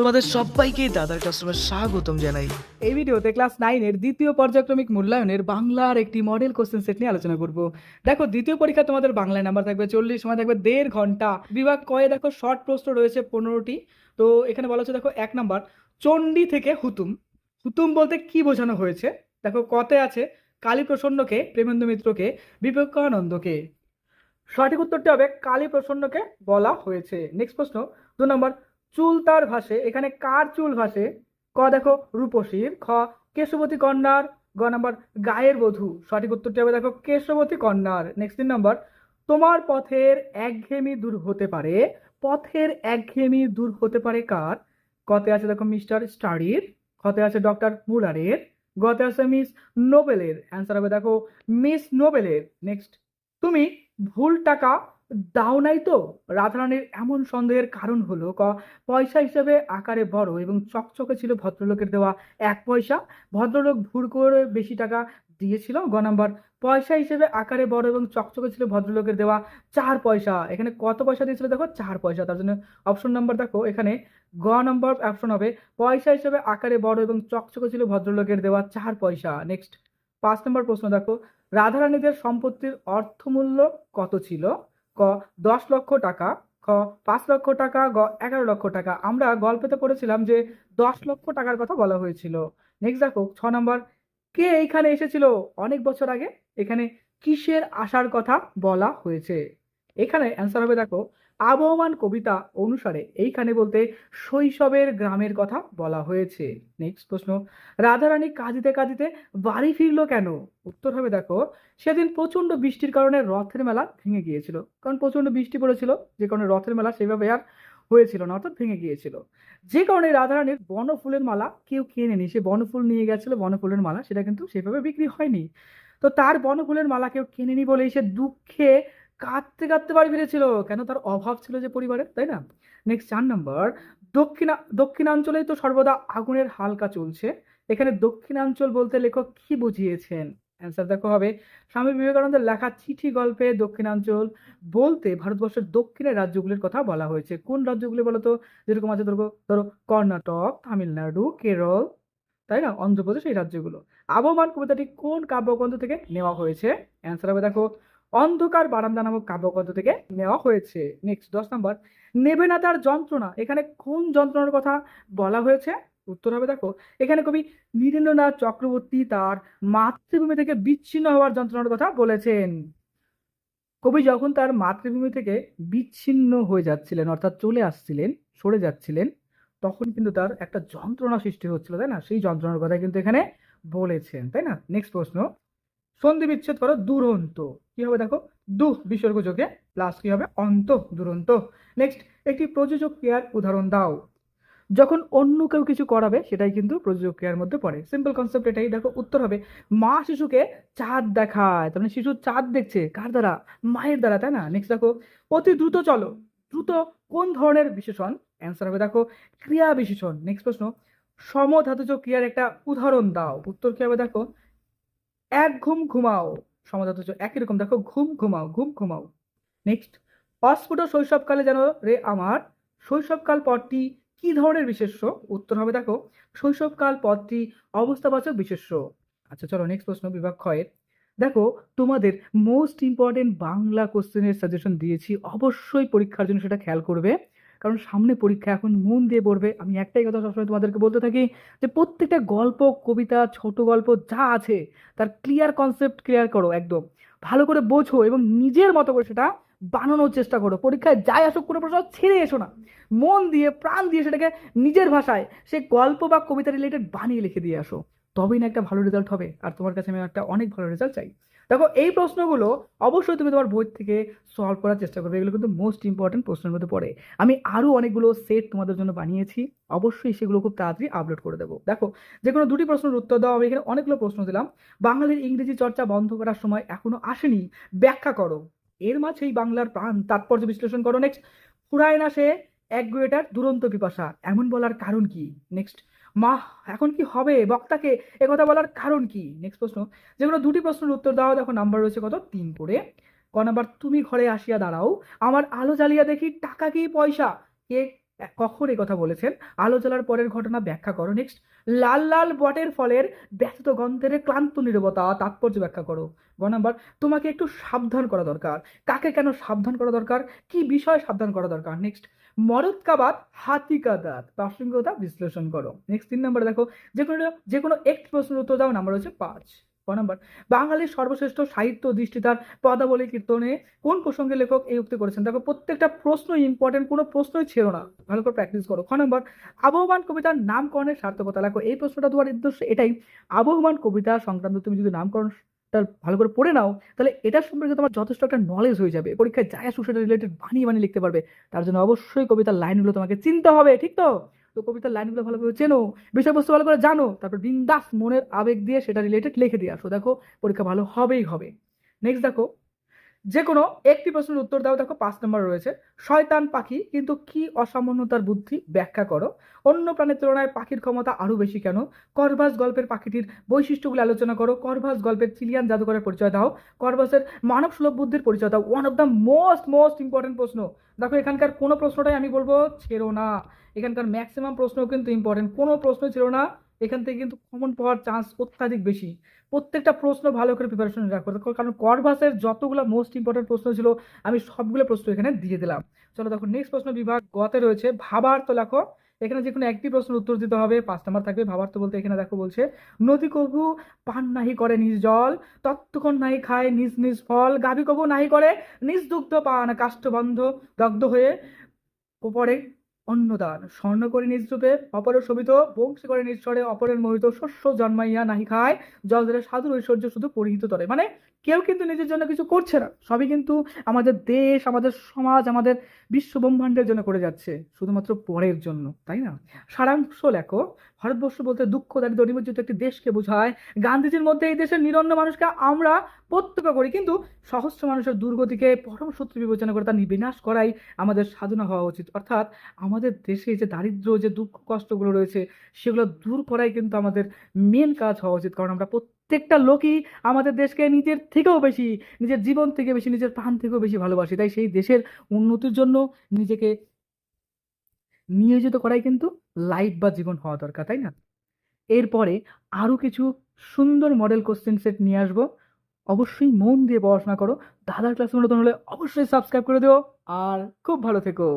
তোমাদের সবাইকে দাদার কাস্টমার স্বাগতম জানাই। এই ভিডিওতে ক্লাস 9 এর দ্বিতীয় পর্যায়ক্রমিক মূল্যায়নের বাংলার একটি মডেল কোশ্চেন সেট নিয়ে আলোচনা করব। দেখো, দ্বিতীয় পরীক্ষা তোমাদের বাংলায় নাম্বার থাকবে 40, সময় থাকবে 1.5 ঘন্টা। বিভাগ কয়ে দেখো শর্ট প্রশ্ন রয়েছে 15টি। তো এখানে বলা হচ্ছে, দেখো 1 নাম্বার, চণ্ডী থেকে হুতুম। হুতুম বলতে কি বোঝানো হয়েছে? দেখো, কতে আছে কালী প্রসন্নকে, প্রেমেন্দ্র মিত্রকে, বিবেকানন্দকে। সঠিক উত্তরটি হবে কালী প্রসন্নকে বলা হয়েছে। নেক্সট প্রশ্ন 2 নম্বর, চুল তার ভাসে, এখানে কার চুল ভাসে? ক দেখো রূপসীর, খ কেশবতী কন্যার, গ নাম্বার গায়ের বধূ। সঠিক উত্তরটি হবে দেখো কেশবতী কন্যার। নেক্সট 3 নম্বর, তোমার পথের একঘেয়েমি দূর হতে পারে। পথের একঘেয়েমি দূর হতে পারে কার? কতে আছে দেখো মিস্টার স্টাডির, খতে আছে ডক্টর মুলারের, গতে আছে মিস নোবেলের। অ্যান্সার হবে দেখো মিস নোবেলের। নেক্সট, তুমি ভুল টাকা দাও নাই তো? রাধারানীর এমন সন্দেহের কারণ হলো, ক পয়সা হিসেবে আকারে বড় এবং চকচকে ছিল ভদ্রলোকের দেওয়া 1 পয়সা, ভদ্রলোক ভুল করে বেশি টাকা দিয়েছিল। গ নাম্বার, পয়সা হিসেবে আকারে বড় এবং চকচকে ছিল ভদ্রলোকের দেওয়া 4 পয়সা। এখানে কত পয়সা দিয়েছিল দেখো 4 পয়সা, তার জন্য অপশন নাম্বার দেখো এখানে গ নম্বর অপশন হবে, পয়সা হিসেবে আকারে বড় এবং চকচকে ছিল ভদ্রলোকের দেওয়া 4 পয়সা। নেক্সট 5 নম্বর প্রশ্ন দেখো, রাধারানীদের সম্পত্তির অর্থমূল্য কত ছিল? ক 10 লক্ষ টাকা, খ 5 লক্ষ টাকা, গ 11 লক্ষ টাকা। আমরা গল্পেতে পড়েছিলাম যে 10 লক্ষ টাকার কথা বলা হয়েছিল। নেক্সট দেখো 6 নম্বর, কে এইখানে এসেছিল অনেক বছর আগে? এখানে কিসের আসার কথা বলা হয়েছে? এখানে অ্যান্সার হবে দেখো আবহমান কবিতা অনুসারে এইখানে বলতে শৈশবের গ্রামের কথা বলা হয়েছে। নেক্সট প্রশ্ন, রাধারানী কাঁদিতে কাঁদিতে বাড়ি ফিরলো কেন? উত্তর হবে দেখো সেদিন প্রচন্ড বৃষ্টির কারণে রথের মেলা ভেঙে গিয়েছিল। কারণ প্রচন্ড বৃষ্টি পড়েছিল, যে কারণে রথের মেলা সেভাবে আর হয়েছিল না, অর্থাৎ ভেঙে গিয়েছিল। যে কারণে রাধারানীর বনফুলের মালা কেউ কেনেনি, সে বনফুল নিয়ে গেছিল, বনফুলের মালা সেটা কিন্তু সেভাবে বিক্রি হয়নি। তো তার বনফুলের মালা কেউ কেনেনি বলেই সে দুঃখে কাঁদতে কাঁদতে বাড়ি ফিরেছিল, কেন তার অভাব ছিল যে পরিবারের, তাই না? নেক্সট 4 নম্বর, দক্ষিণাঞ্চলেই তো সর্বদা আগুনের হালকা চলছে। এখানে দক্ষিণাঞ্চল বলতে লেখক কি বুঝিয়েছেন? অ্যান্সার দেখো হবে স্বামী বিবেকানন্দের লেখা চিঠি গল্পে দক্ষিণাঞ্চল বলতে ভারতবর্ষের দক্ষিণের রাজ্যগুলির কথা বলা হয়েছে। কোন রাজ্যগুলি বলতো? যেরকম আছে ধরো ধরো কর্ণাটক, তামিলনাড়ু, কেরল, তাই না, অন্ধ্রপ্রদেশ, এই রাজ্যগুলো। আবহমান কবিতাটি কোন কাব্যগ্রন্থ থেকে নেওয়া হয়েছে? অ্যান্সার হবে দেখো অন্ধকার বারান্দা নামক কাব্যগ্রন্থ থেকে নেওয়া হয়েছে। নেক্সট 10 নম্বর, নেবে না তার যন্ত্রণা, এখানে কোন যন্ত্রণার কথা বলা হয়েছে? উত্তর হবে দেখো এখানে কবি নীরেন্দ্রনাথ চক্রবর্তী তার মাতৃভূমি থেকে বিচ্ছিন্ন হওয়ার যন্ত্রণার কথা বলেছেন। কবি যখন তার মাতৃভূমি থেকে বিচ্ছিন্ন হয়ে যাচ্ছিলেন, অর্থাৎ চলে আসছিলেন, সরে যাচ্ছিলেন, তখন কিন্তু তার একটা যন্ত্রণা সৃষ্টি হচ্ছিল, তাই না? সেই যন্ত্রণার কথা কিন্তু এখানে বলেছেন, তাই না? নেক্সট প্রশ্ন, সন্ধি বিচ্ছেদ করো দুরন্ত। কি হবে দেখো বিসর্গ যোগে প্লাস কি হবে অন্ত, দুরন্ত। নেক্সট, একটি প্রযোজক ক্রিয়ার উদাহরণ দাও। যখন অন্য কেউ কিছু করাবে সেটাই কিন্তু প্রযোজক ক্রিয়ার মধ্যে পড়ে। সিম্পল কনসেপ্ট এটাই। দেখো উত্তর হবে মা শিশুকে চাঁদ দেখায়, তার মানে শিশু চাঁদ দেখছে কার দ্বারা? মায়ের দ্বারা, তাই না? নেক্সট দেখো, অতি দ্রুত চলো। দ্রুত কোন ধরনের বিশেষণ? অ্যান্সার হবে দেখো ক্রিয়া বিশেষণ। নেক্সট প্রশ্ন, সমধাতুজ ক্রিয়ার একটা উদাহরণ দাও। উত্তর কি হবে দেখো এক ঘুম ঘুমাও। সমধাতুজ একই রকম, দেখো ঘুম ঘুমাও, ঘুম ঘুমাও। নেক্সট, অস্ফুট শৈশবকালে যেন রে আমার, শৈশবকাল পদটি কি ধরনের বিশেষ্য? উত্তর হবে দেখো শৈশবকাল পদটি অবস্থাবাচক বিশেষ্য। আচ্ছা চলো নেক্সট প্রশ্ন, বিভাগ ক্ষয়ের। দেখো, তোমাদের মোস্ট ইম্পর্টেন্ট বাংলা কোশ্চেনের সাজেশন দিয়েছি, অবশ্যই পরীক্ষার জন্য সেটা খেয়াল করবে, কারণ সামনে পরীক্ষা, এখন মন দিয়ে পড়বে। আমি একটাই কথা সবসময় তোমাদেরকে বলতে থাকি যে প্রত্যেকটা গল্প, কবিতা, ছোট গল্প যা আছে তার ক্লিয়ার কনসেপ্ট ক্লিয়ার করো, একদম ভালো করে বোঝো এবং নিজের মতো করে সেটা বানানোর চেষ্টা করো। পরীক্ষায় যাই আসুক কোনো প্রশ্ন ছেড়ে এসো না, মন দিয়ে প্রাণ দিয়ে সেটাকে নিজের ভাষায় সে গল্প বা কবিতা রিলেটেড বানিয়ে লিখে দিয়ে আসো, তবেই না একটা ভালো রেজাল্ট হবে। আর তোমার কাছে আমি একটা অনেক ভালো রেজাল্ট চাই। দেখো, এই প্রশ্নগুলো অবশ্যই তুমি তোমার বই থেকে সলভ করার চেষ্টা করবে, এগুলো কিন্তু মোস্ট ইম্পর্টেন্ট প্রশ্নের মধ্যে পড়ে। আমি আরো অনেকগুলো সেট তোমাদের জন্য বানিয়েছি, অবশ্যই সেগুলো খুব তাড়াতাড়ি আপলোড করে দেবো। দেখো, যে কোনো 2টি প্রশ্নের উত্তর দাও। আমি এখানে অনেকগুলো প্রশ্ন দিলাম। বাঙালির ইংরেজি চর্চা বন্ধ করার সময় এখনো আসেনি, ব্যাখ্যা করো। এর মাঝেই বাংলার প্রাণ তাৎপর্য বিশ্লেষণ করো। নেক্সট, ফুরায় না সে এক গুয়েটার দুরন্ত পিপাসা, এমন বলার কারণ কি? নেক্সট, মা এখন কি হবে বক্তাকে একথা বলার কারণ কি? নেক্সট প্রশ্ন, যেগুলো 2টি প্রশ্নের উত্তর দাও। দেখো নাম্বার রয়েছে কত 3 করে। ক নাম্বার, তুমি ঘরে আসিয়া দাঁড়াও, আমার আলো জ্বালিয়া দেখি টাকা কি পয়সা, কে কখন এই কথা বলেছেন? আলো জ্বলার পরের ঘটনা ব্যাখ্যা করো। নেক্সট, লাল লাল বটের ফলের ব্যথিত গন্ধের ক্লান্ত নীরবতা তাৎপর্য ব্যাখ্যা করো। গ নাম্বার, তোমাকে একটু সাবধান করা দরকার। কাকে কেন সাবধান করা দরকার, কি বিষয়ে সাবধান করা দরকার। নেক্সট, মরদ কা বাত হাতি কা দাঁত প্রাসঙ্গিকতা বিশ্লেষণ করো। নেক্সট 3 নাম্বার দেখো, যে কোনো একটি প্রশ্নের উত্তর দাও। নাম্বার হচ্ছে 5। ক নাম্বার, বাঙালির সর্বশ্রেষ্ঠ সাহিত্য দৃষ্টিতার পদাবলী কীর্তনে কোন প্রসঙ্গে লেখক এই উক্তি করেছেন। দেখো প্রত্যেকটা প্রশ্ন ইম্পর্টেন্ট, কোনো প্রশ্নই ছিল না, ভালো করে প্র্যাকটিস করো। খ নম্বর, আবহমান কবিতার নামকরণের সার্থকতা লেখো। এই প্রশ্নটা তোমার উদ্দেশ্য এটাই, আবহমান কবিতা সংক্রান্ত তুমি যদি নামকরণটা ভালো করে পড়ে নাও, তাহলে এটার সম্পর্কে তোমার যথেষ্ট একটা নলেজ হয়ে যাবে, পরীক্ষায় যায় আসুক সেটা রিলেটেড বানিয়ে বানিয়ে লিখতে পারবে। তার জন্য অবশ্যই কবিতার লাইনগুলো তোমাকে চিনতে হবে, ঠিক তো? তো কবিতার লাইনগুলো ভালোভাবে চেনো, বিষয়বস্তু ভালো করে জানো, তারপর বিন্দাস মনের আবেগ দিয়ে সেটা রিলেটেড লিখে দিয়ে আসো, দেখো পরীক্ষা ভালো হবেই হবে। নেক্সট দেখো, যে কোনো একটি প্রশ্নের উত্তর দাও। দেখো 5 নম্বর রয়েছে, শয়তান পাখি কিন্তু কি অসামান্য তার বুদ্ধি ব্যাখ্যা করো। অন্য প্রাণীর তুলনায় পাখির ক্ষমতা আরো বেশি কেন। করভাস গল্পের পাখিটির বৈশিষ্ট্যগুলো আলোচনা করো। করভাস গল্পের চিলিয়ান জাদুকরের পরিচয় দাও। করভাসের মানব সুলভ বুদ্ধির পরিচয় দাও। One of the most most important প্রশ্ন। দেখো এখানকার কোনো প্রশ্নটাই আমি বলবো ছেড়ো না, এখানকার ম্যাক্সিমাম প্রশ্ন কিন্তু ইম্পর্টেন্ট, কোনো প্রশ্ন ছিল না। এখান থেকে কিন্তু কমন পাওয়ার চান্স অত্যাধিক বেশি। প্রত্যেকটা প্রশ্ন ভালো করে প্রিপারেশন রাখো, কারণ করভাসের যতগুলো মোস্ট ইম্পর্টেন্ট প্রশ্ন ছিল আমি সবগুলো প্রশ্ন এখানে দিয়ে দিলাম। চলো দেখো নেক্সট প্রশ্ন বিভাগ গতে রয়েছে ভাবার্থ লেখো। এখানে যে কোনো একটি প্রশ্নের উত্তর দিতে হবে, 5 নাম্বার থাকবে। ভাবার্থ বলতে এখানে দেখো বলছে, নদী কবু পান নাহি করে নিজ জল, তত্ত্বক্ষণ নাহি খায় নিজ নিজ ফল, গাভী কবু নাহি করে নিজ দুগ্ধ পান, কাষ্ঠবন্ধ দগ্ধ হয়ে ওপরে অন্নদান, স্বর্ণ করে নিজ রূপে অপরের শোভিত, বংশী করে নিজ স্বরে অপরের মোহিত, শস্য জন্মাইয়া নাহি খায়, জল ধরে সাধুর ঐশ্বর্য শুধু পরিহিত তরে। মানে কেউ কিন্তু নিজের জন্য কিছু করছে না, সবই কিন্তু আমাদের দেশ, আমাদের সমাজ, আমাদের বিশ্ব ব্রহ্মাণ্ডের জন্য করে যাচ্ছে, শুধুমাত্র পরের জন্য, তাই না? সারাংশ লেখো। ভারতবর্ষ বলতে দুঃখ দারিদ্র নিমজ্জিত একটি দেশকে বোঝায়। গান্ধীজির মধ্যে এই দেশের নিরন্ন মানুষকে আমরা প্রত্যক্ষ করি, কিন্তু সহস্র মানুষের দুর্গতিকে পরম শত্রু বিবেচনা করে তার বিনাশ করাই আমাদের সাধনা হওয়া উচিত। অর্থাৎ আমাদের দেশে যে দারিদ্র, যে দুঃখ কষ্টগুলো রয়েছে, সেগুলো দূর করাই কিন্তু আমাদের মেন কাজ হওয়া উচিত। কারণ আমরা প্রত্যেকটা লোকই আমাদের দেশকে নিজের থেকেও বেশি, নিজের জীবন থেকে বেশি, নিজের প্রাণ থেকেও বেশি ভালোবাসি। তাই সেই দেশের উন্নতির জন্য নিজেকে নিয়োজিত করাই কিন্তু লাইফ বা জীবন হওয়া দরকার, তাই না? এরপরে আরো কিছু সুন্দর মডেল কোশ্চেন সেট নিয়ে আসবো, অবশ্যই মন দিয়ে পড়াশোনা করো। দাদার ক্লাস নতুন হলে অবশ্যই সাবস্ক্রাইব করে দিও, আর খুব ভালো থেকো।